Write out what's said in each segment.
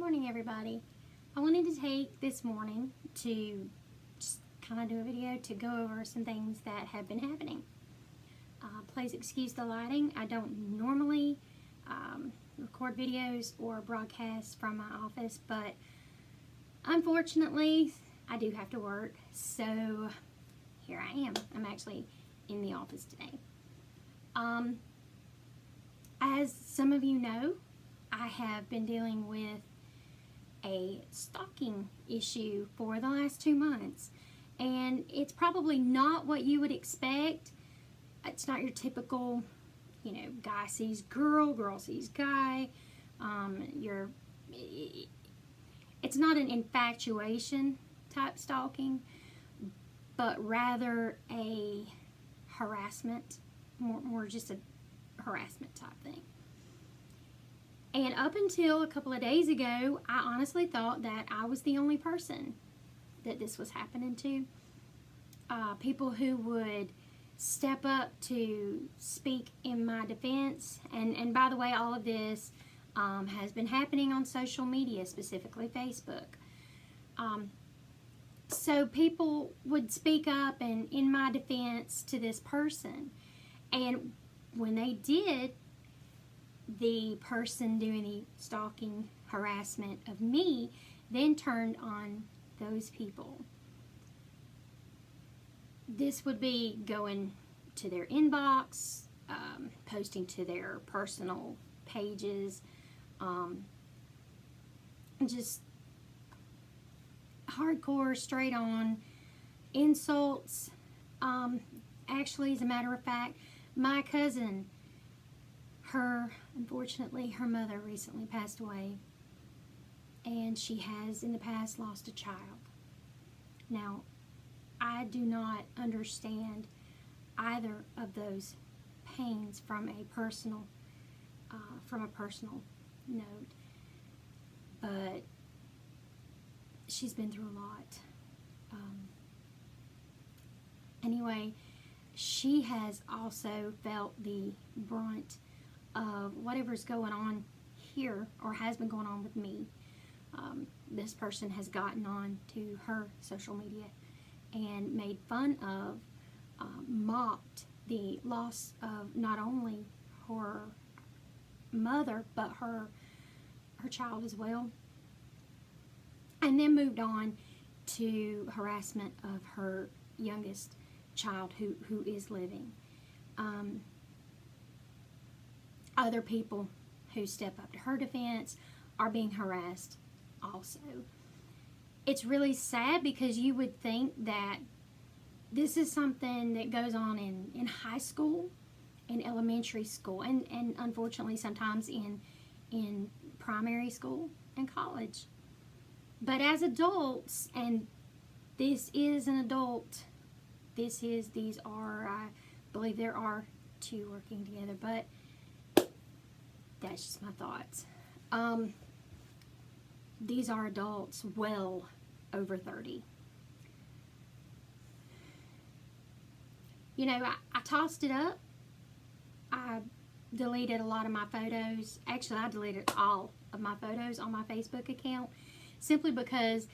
morning, everybody. I wanted to take this morning to just kind of do a video to go over some things that have been happening. Please excuse the lighting. I don't normally record videos or broadcast from my office, but unfortunately I do have to work, so here I am. I'm actually in the office today. As some of you know, I have been dealing with a stalking issue for the last 2 months, and it's probably not what you would expect. It's not your typical, guy sees girl, girl sees guy. It's not an infatuation type stalking, but rather a harassment, more just a harassment type thing. And up until a couple of days ago, I honestly thought that I was the only person that this was happening to. People who would step up to speak in my defense. And by the way, all of this has been happening on social media, specifically Facebook. So people would speak up and in my defense to this person. And when they did, the person doing the stalking harassment of me then turned on those people. This would be going to their inbox, posting to their personal pages, just hardcore, straight on insults. Actually, as a matter of fact, my cousin, unfortunately, her mother recently passed away, and she has in the past lost a child. Now, I do not understand either of those pains from a personal note, but she's been through a lot. Anyway, she has also felt the brunt of whatever's going on here, or has been going on with me. This person has gotten on to her social media and made fun of, mocked the loss of not only her mother, but her child as well. And then moved on to harassment of her youngest child who is living. Other people who step up to her defense are being harassed also. It's really sad because you would think that this is something that goes on in high school, in elementary school, and unfortunately sometimes in primary school and college. But as adults, and this is an adult, these are, I believe there are two working together, but that's just my thoughts. These are adults well over 30. I tossed it up. I deleted a lot of my photos. Actually, I deleted all of my photos on my Facebook account simply because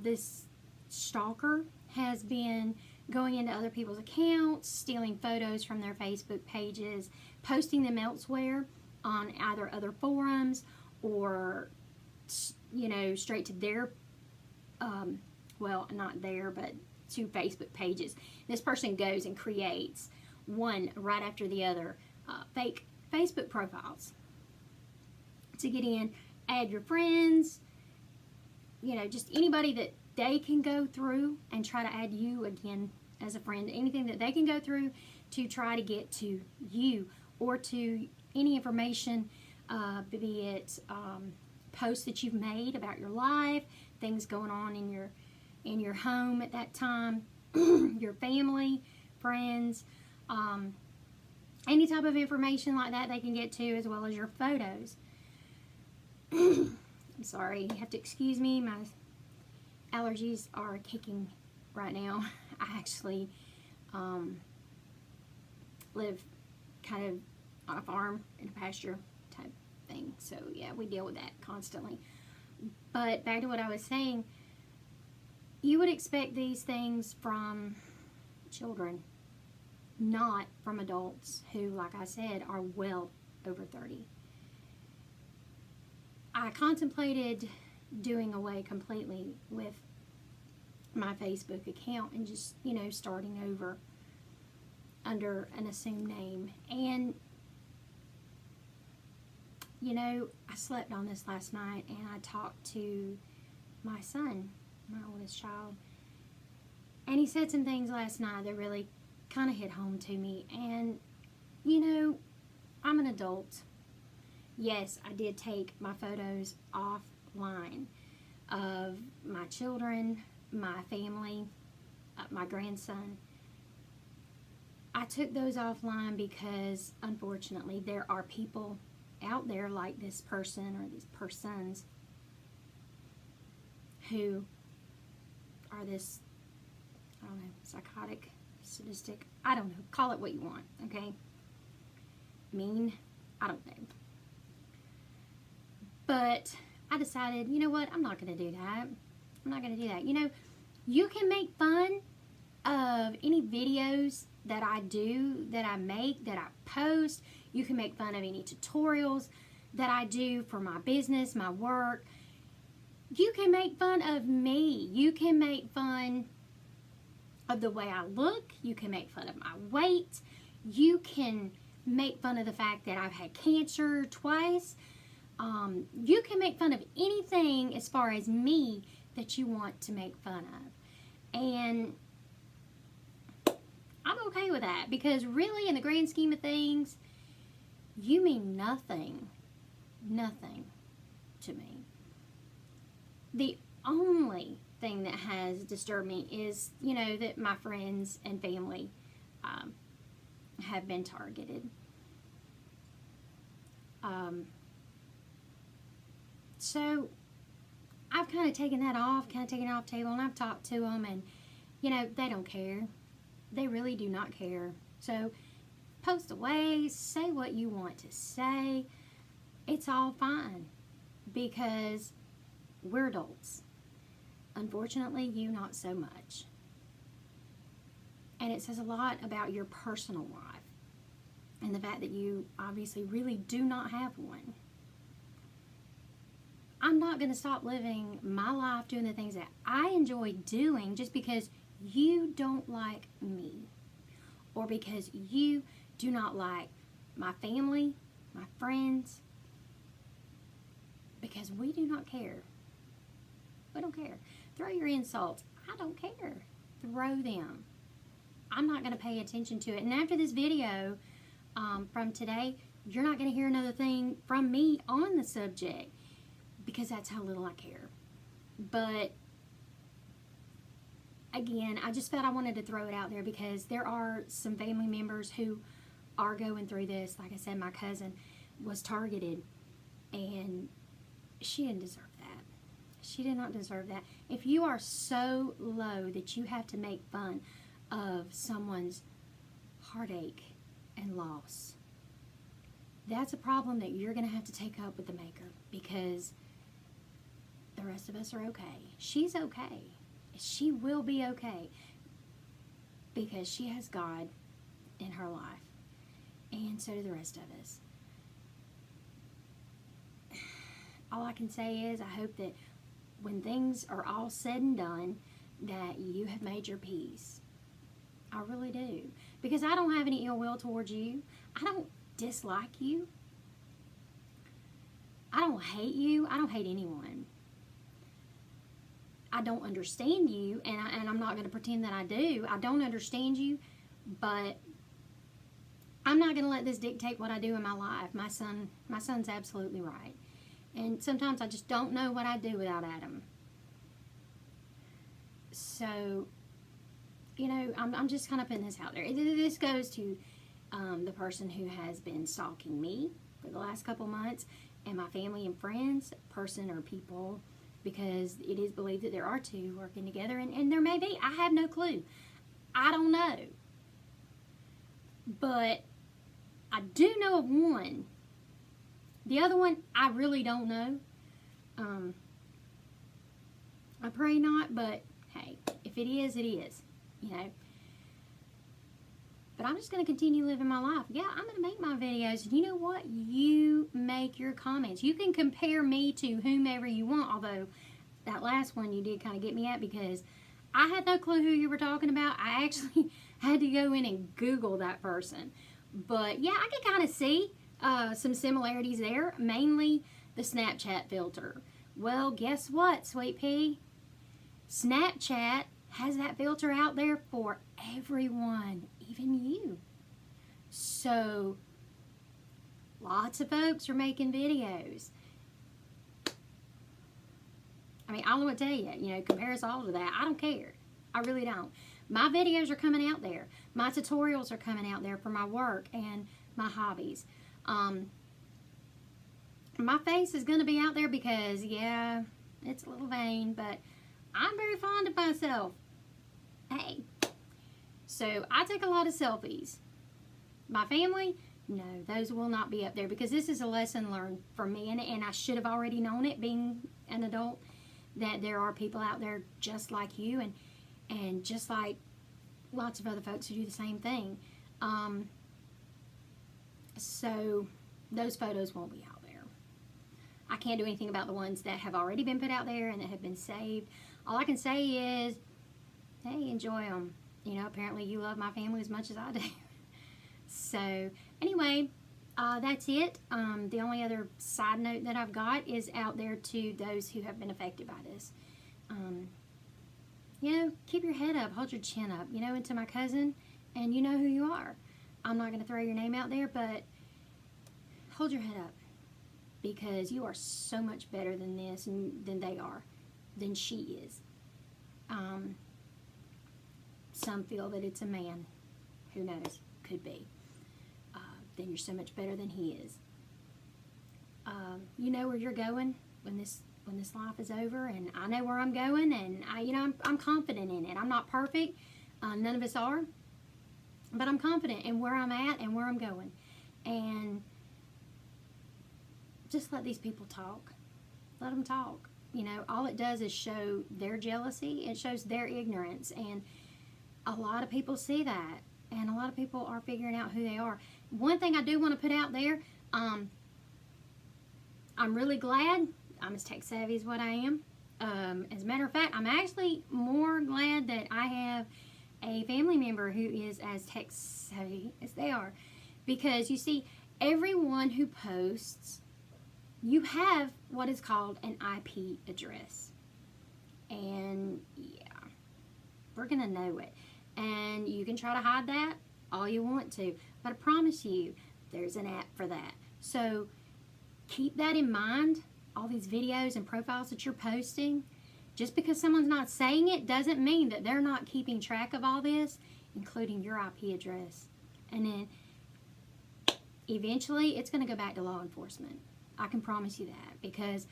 this stalker has been going into other people's accounts, stealing photos from their Facebook pages, posting them elsewhere on either other forums or, straight to their, well, not there, but to Facebook pages. This person goes and creates one right after the other fake Facebook profiles to get in, add your friends, just anybody that they can go through and try to add you again as a friend, anything that they can go through to try to get to you or to any information, be it posts that you've made about your life, things going on in your home at that time, your family, friends, any type of information like that they can get to, as well as your photos. I'm sorry, you have to excuse me, my allergies are kicking right now. I actually live kind of on a farm in a pasture type thing, so yeah, we deal with that constantly. But back to what I was saying, you would expect these things from children, not from adults who, like I said, are well over 30. I contemplated doing away completely with my Facebook account and just, starting over under an assumed name. And, I slept on this last night and I talked to my son, my oldest child, and he said some things last night that really kind of hit home to me. And, I'm an adult. Yes, I did take my photos offline of my children, my family, my grandson. I took those offline because, unfortunately, there are people out there like this person or these persons who are this, I don't know, psychotic, sadistic, I don't know, call it what you want, okay? Mean, I don't know. But I decided, you know what, I'm not going to do that. I'm not going to do that. You can make fun of any videos that I do, that I make, that I post. You can make fun of any tutorials that I do for my business, my work. You can make fun of me. You can make fun of the way I look. You can make fun of my weight. You can make fun of the fact that I've had cancer twice. You can make fun of anything as far as me that you want to make fun of. And I'm okay with that, because really, in the grand scheme of things, you mean nothing to me. The only thing that has disturbed me is, that my friends and family have been targeted. So I've kind of taken it off the table, and I've talked to them, and, they don't care. They really do not care. So post away, say what you want to say. It's all fine, because we're adults. Unfortunately, you not so much. And it says a lot about your personal life and the fact that you obviously really do not have one. I'm not going to stop living my life doing the things that I enjoy doing just because you don't like me, or because you do not like my family, my friends, because we do not care. We don't care. Throw your insults. I don't care. Throw them. I'm not going to pay attention to it. And after this video from today, you're not going to hear another thing from me on the subject, because that's how little I care. But again, I just felt I wanted to throw it out there, because there are some family members who are going through this. Like I said, my cousin was targeted, and she didn't deserve that. She did not deserve that. If you are so low that you have to make fun of someone's heartache and loss, that's a problem that you're going to have to take up with the Maker, because the rest of us are okay. She's okay. She will be okay, because she has God in her life, and so do the rest of us. All I can say is, I hope that when things are all said and done, that you have made your peace. I really do. Because I don't have any ill will towards you. I don't dislike you. I don't hate you. I don't hate anyone. I don't understand you, and I'm not going to pretend that I do. I don't understand you, but I'm not going to let this dictate what I do in my life. My son's absolutely right. And sometimes I just don't know what I'd do without Adam. So, I'm just kind of putting this out there. This goes to the person who has been stalking me for the last couple months, and my family and friends, person or people, because it is believed that there are two working together, and there may be. I have no clue. I don't know. But I do know of one. The other one, I really don't know. I pray not, but hey, if it is, it is, you know. But I'm just going to continue living my life. Yeah, I'm going to make my videos. And you know what? You make your comments. You can compare me to whomever you want, although that last one you did kind of get me at because I had no clue who you were talking about. I actually had to go in and Google that person. But yeah, I can kind of see some similarities there, mainly the Snapchat filter. Well, guess what, Sweet Pea? Snapchat has that filter out there for everyone, even you. So, lots of folks are making videos. I mean, I don't know what to tell you. You know, compare us all to that. I don't care. I really don't. My videos are coming out there. My tutorials are coming out there for my work and my hobbies. My face is going to be out there because, yeah, it's a little vain, but I'm very fond of myself. Hey. So, I take a lot of selfies. My family, no, those will not be up there because this is a lesson learned for me, and I should have already known it being an adult, that there are people out there just like you and just like lots of other folks who do the same thing. So, those photos won't be out there. I can't do anything about the ones that have already been put out there and that have been saved. All I can say is, hey, enjoy them. You know, apparently you love my family as much as I do. So, anyway, that's it. The only other side note that I've got is out there to those who have been affected by this. You know, keep your head up, hold your chin up. You know, and to my cousin, and you know who you are. I'm not going to throw your name out there, but hold your head up. Because you are so much better than this, and than they are, than she is. Some feel that it's a man. Who knows? Could be. Then you're so much better than he is. You know where you're going when this life is over, and I know where I'm going, and I'm confident in it. I'm not perfect. None of us are, but I'm confident in where I'm at and where I'm going. And just let these people talk. Let them talk. You know, all it does is show their jealousy. It shows their ignorance, and a lot of people see that, and a lot of people are figuring out who they are. One thing I do want to put out there, I'm really glad I'm as tech savvy as what I am. As a matter of fact, I'm actually more glad that I have a family member who is as tech savvy as they are. Because, you see, everyone who posts, you have what is called an IP address. And, yeah, we're going to know it. And you can try to hide that all you want to. But I promise you, there's an app for that. So keep that in mind. All these videos and profiles that you're posting. Just because someone's not saying it doesn't mean that they're not keeping track of all this, including your IP address. And then eventually it's going to go back to law enforcement. I can promise you that. Because,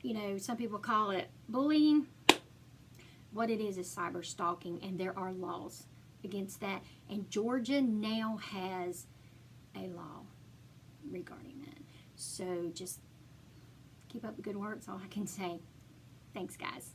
you know, some people call it bullying. What it is cyber stalking, and there are laws against that. And Georgia now has a law regarding that. So just keep up the good work. That's all I can say. Thanks, guys.